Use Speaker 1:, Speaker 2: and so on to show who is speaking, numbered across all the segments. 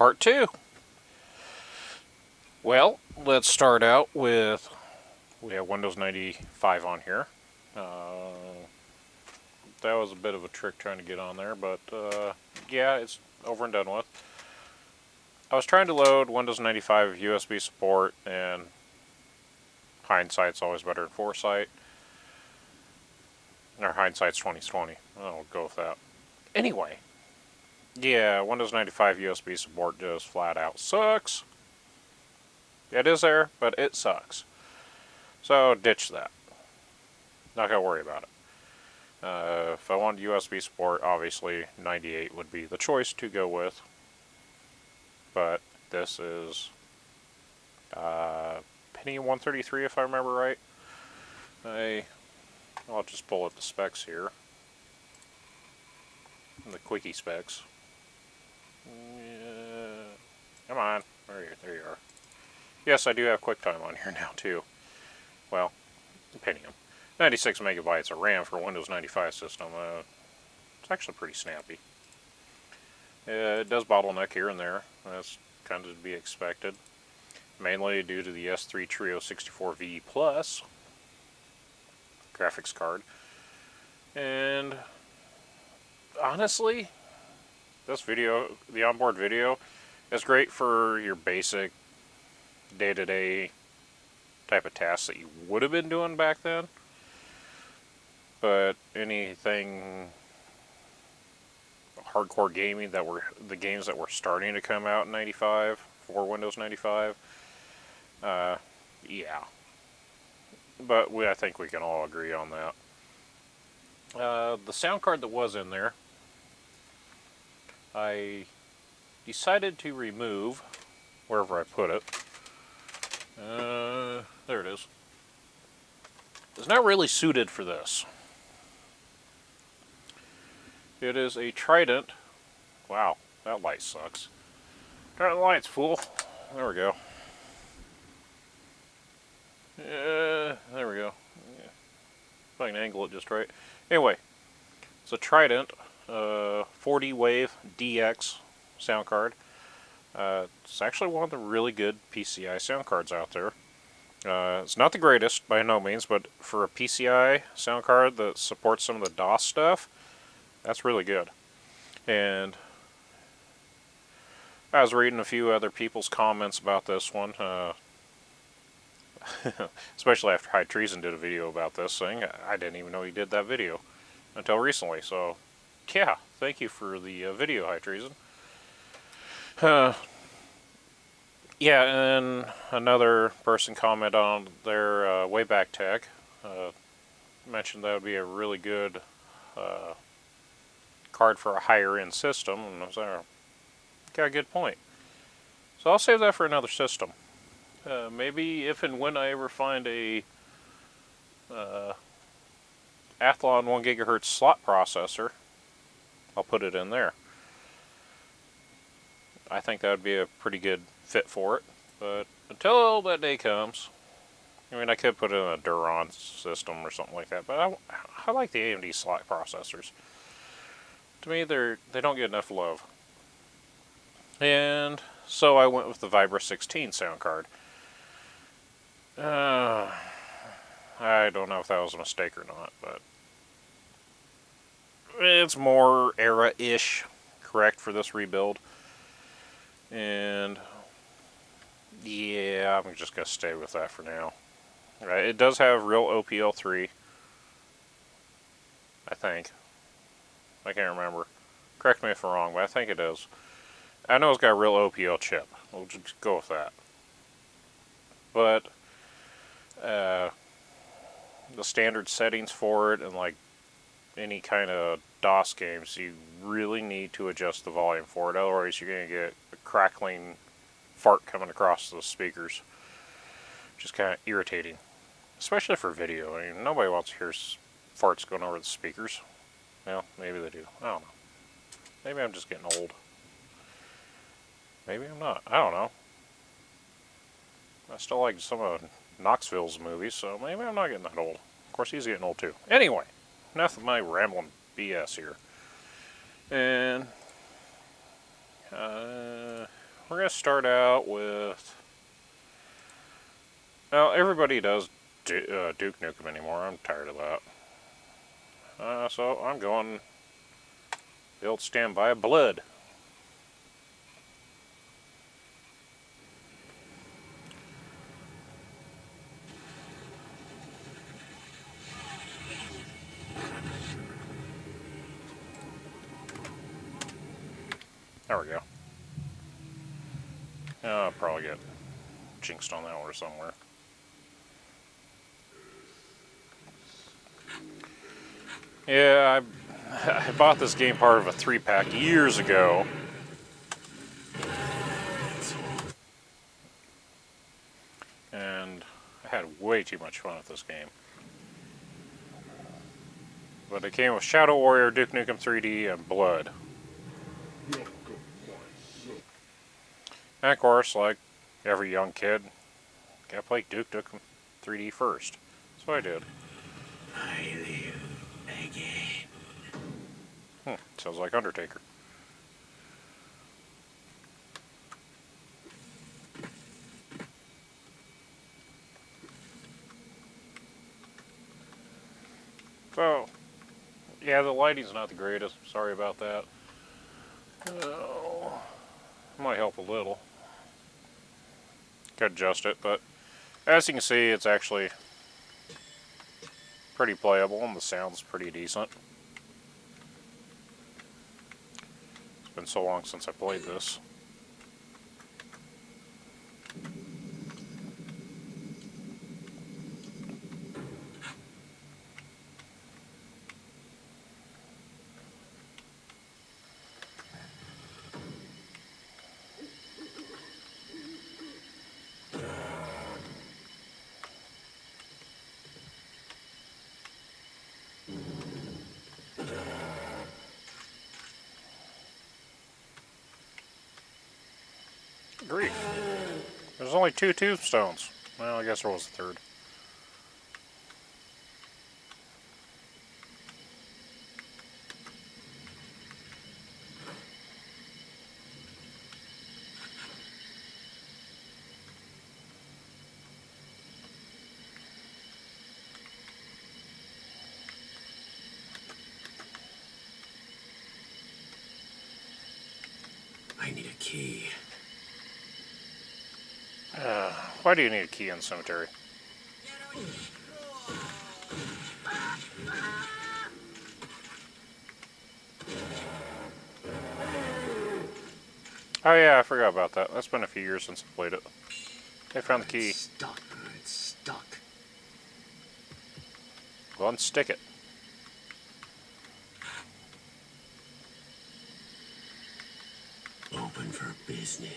Speaker 1: Part 2. Well, let's start out with, we have Windows 95 on here. That was a bit of a trick trying to get on there, but yeah, it's over and done with. I was trying to load Windows 95 USB support, and hindsight's always better than foresight. Or hindsight's 20/20. I'll go with that. Anyway, yeah, Windows 95 USB support just flat out sucks. It is there, but it sucks. So ditch that. Not gonna worry about it. If I wanted USB support, obviously 98 would be the choice to go with. But this is Pentium 133, if I remember right. I'll just pull up the specs here. The quickie specs. Come on. There you are. Yes, I do have QuickTime on here now, too. Well, Pentium. 96 megabytes of RAM for a Windows 95 system. It's actually pretty snappy. It does bottleneck here and there. That's kind of to be expected. Mainly due to the S3 Trio 64V Plus graphics card. And honestly, this video, the onboard video, is great for your basic day-to-day type of tasks that you would have been doing back then. But anything hardcore gaming that were the games that were starting to come out in 95 for Windows 95, yeah. But I think we can all agree on that. The sound card that was in there, I decided to remove wherever I put it. There it is. It's not really suited for this. It is a Trident. Wow, that light sucks. Turn the lights, fool. There we go. There we go. Yeah. If I can angle it just right. Anyway, it's a Trident 40 Wave DX sound card. It's actually one of the really good PCI sound cards out there. It's not the greatest by no means, but for a PCI sound card that supports some of the DOS stuff, that's really good. And I was reading a few other people's comments about this one, especially after High Treason did a video about this thing. I didn't even know he did that video until recently, so yeah, thank you for the video, High Treason. Yeah, and another person commented on their Wayback Tech, mentioned that would be a really good card for a higher end system, and I was like, got a good point. So I'll save that for another system. Maybe if and when I ever find a Athlon 1 GHz slot processor, I'll put it in there. I think that would be a pretty good fit for it. But until that day comes, I mean, I could put it in a Duron system or something like that. But I like the AMD slot processors. To me, they don't get enough love. And so I went with the Vibra 16 sound card. I don't know if that was a mistake or not, but it's more era-ish correct for this rebuild. And yeah, I'm just going to stay with that for now. Right, it does have real OPL3, I think. I can't remember. Correct me if I'm wrong, but I think it is. I know it's got a real OPL chip. We'll just go with that. But the standard settings for it, and like any kind of DOS games, you really need to adjust the volume for it. Otherwise, you're going to get a crackling fart coming across the speakers. Just kind of irritating. Especially for video. I mean, nobody wants to hear farts going over the speakers. Well, maybe they do. I don't know. Maybe I'm just getting old. Maybe I'm not. I don't know. I still like some of Knoxville's movies, so maybe I'm not getting that old. Of course, he's getting old too. Anyway, enough of my rambling BS here. And we're going to start out with... Well, everybody does Duke Nukem anymore. I'm tired of that. So I'm going the old standby Blood. There we go. I'll probably get jinxed on that one somewhere. Yeah, I bought this game part of a 3-pack years ago. And I had way too much fun with this game. But it came with Shadow Warrior, Duke Nukem 3D, and Blood. And of course, like every young kid, gotta play Duke Nukem 3D first. So I did.
Speaker 2: I live again.
Speaker 1: Sounds like Undertaker. So, yeah, the lighting's not the greatest. Sorry about that. Might help a little. Could adjust it, but as you can see, it's actually pretty playable and the sound's pretty decent. It's been so long since I played this. Grief. There's only 2 tombstones. Well, I guess there was a third.
Speaker 2: I need a key.
Speaker 1: Why do you need a key in the cemetery? Oh yeah, I forgot about that. That's been a few years since I played it. I found the key.
Speaker 2: It's stuck. It's stuck.
Speaker 1: Well, unstick it.
Speaker 2: Open for business.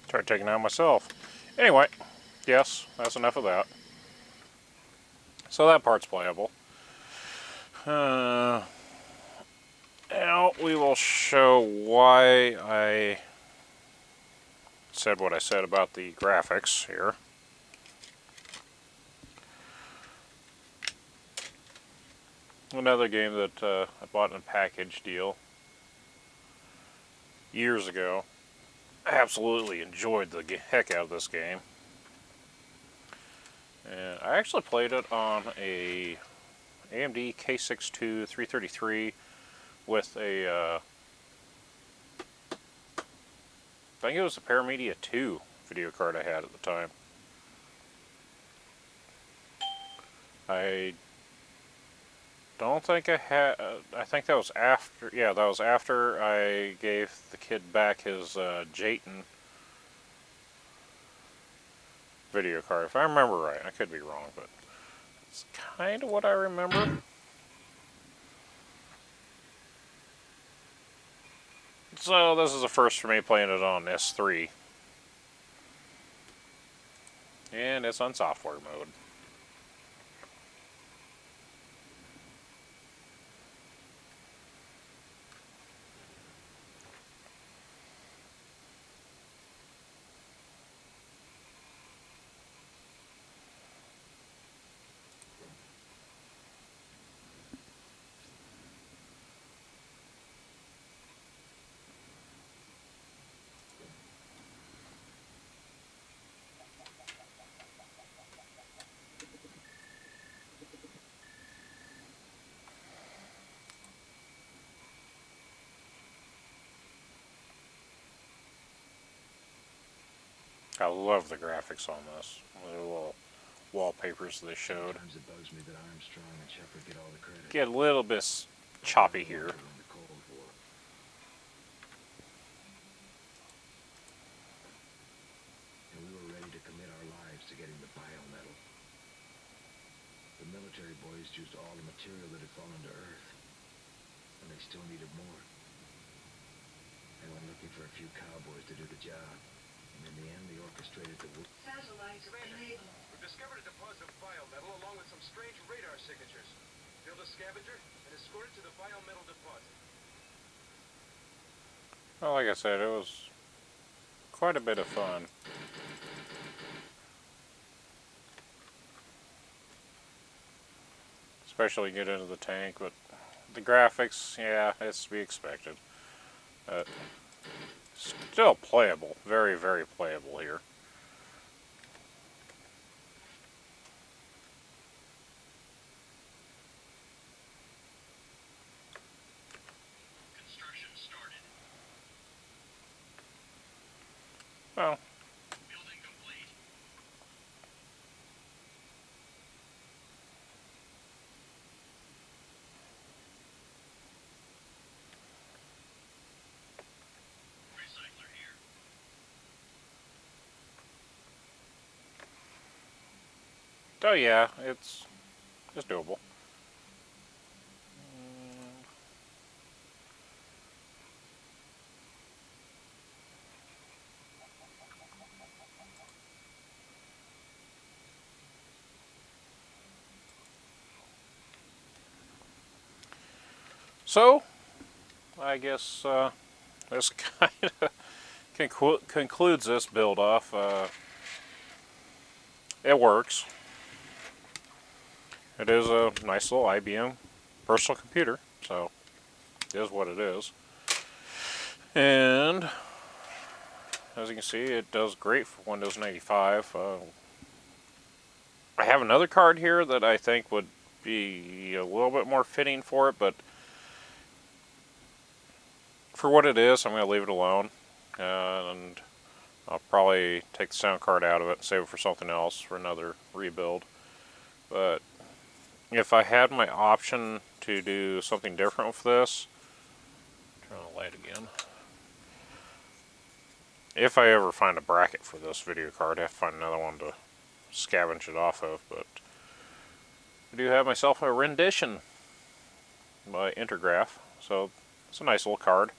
Speaker 1: Tried taking it out myself. Anyway, yes, that's enough of that. So that part's playable. Now we will show why I said what I said about the graphics here. Another game that I bought in a package deal years ago. I absolutely enjoyed the heck out of this game. And I actually played it on a AMD K62 333 with a, I think it was a Paramedia 2 video card I had at the time. I don't think I had. I think that was after. Yeah, that was after I gave the kid back his Jayton video card. If I remember right, I could be wrong, but it's kind of what I remember. So this is the first for me playing it on S3, and it's on software mode. I love the graphics on this. The little wallpapers they showed.
Speaker 2: Sometimes it bugs me that Armstrong and Shepard get all the credit.
Speaker 1: Get a little bit choppy here.
Speaker 2: In the Cold War. And we were ready to commit our lives to getting the biometal. The military boys used all the material that had fallen to Earth, and they still needed more. They went looking for a few cowboys to do the job, and in the end they orchestrated the
Speaker 3: Satellites enabled.
Speaker 4: We've discovered a deposit of biometal along with some strange radar signatures. Build a scavenger and escort it to the biometal deposit.
Speaker 1: Well, like I said, it was quite a bit of fun. Especially get into the tank, but the graphics, yeah, it's to be expected. Still playable. Very, very playable here.
Speaker 4: Construction started.
Speaker 1: Well,
Speaker 4: Building complete. Recycler here.
Speaker 1: oh yeah, it's doable. So, I guess this kind of concludes this build off. It works. It is a nice little IBM personal computer, so it is what it is. And as you can see, it does great for Windows 95. I have another card here that I think would be a little bit more fitting for it, but for what it is, I'm going to leave it alone. And I'll probably take the sound card out of it and save it for something else, for another rebuild. But if I had my option to do something different with this, turn on the light again. If I ever find a bracket for this video card, I have to find another one to scavenge it off of. But I do have myself a rendition by Intergraph, so it's a nice little card.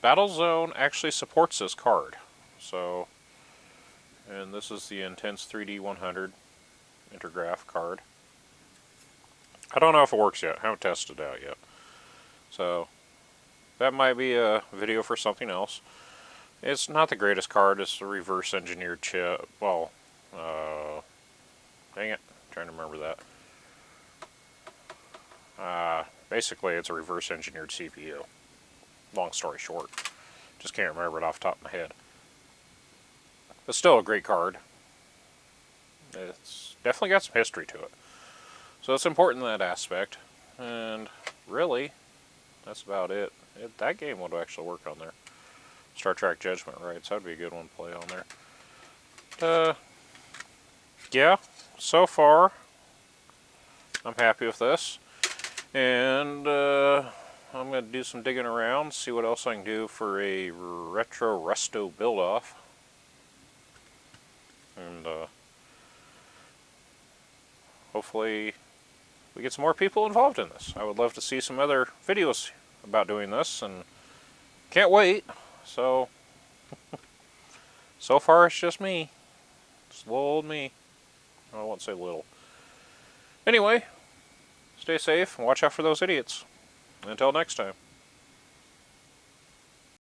Speaker 1: Battlezone actually supports this card, so, and this is the Intense 3D 100 Intergraph card. I don't know if it works yet. I haven't tested it out yet. So that might be a video for something else. It's not the greatest card. It's a reverse engineered chip. Well, dang it, I'm trying to remember that. Basically, it's a reverse engineered CPU. Long story short, just can't remember it off the top of my head. But still a great card. It's definitely got some history to it. So it's important in that aspect. And really, that's about it. That game would actually work on there. Star Trek Judgment Rights, that'd be a good one to play on there. yeah, so far I'm happy with this. And I'm going to do some digging around, see what else I can do for a retro resto build-off. And hopefully we get some more people involved in this. I would love to see some other videos about doing this, and can't wait. So far it's just me. It's little old me. I won't say little. Anyway, stay safe and watch out for those idiots. Until next time.